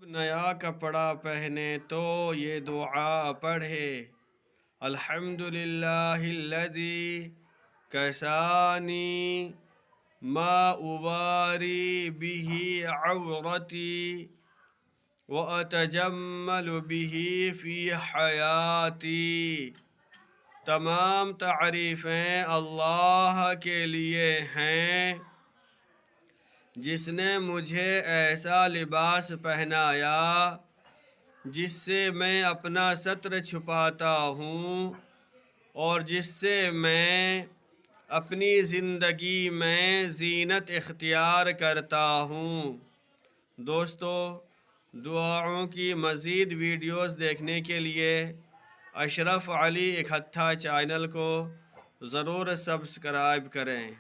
نیا کپڑا پہنے تو یہ دعا پڑھے، الحمدللہ الذی کسانی ما اواری بہ عورتی واتجمل بہ فی حیاتی۔ تمام تعریفیں اللہ کے لیے ہیں جس نے مجھے ایسا لباس پہنایا جس سے میں اپنا ستر چھپاتا ہوں اور جس سے میں اپنی زندگی میں زینت اختیار کرتا ہوں۔ دوستو، دعاؤں کی مزید ویڈیوز دیکھنے کے لیے اشرف علی اکٹھا چینل کو ضرور سبسکرائب کریں۔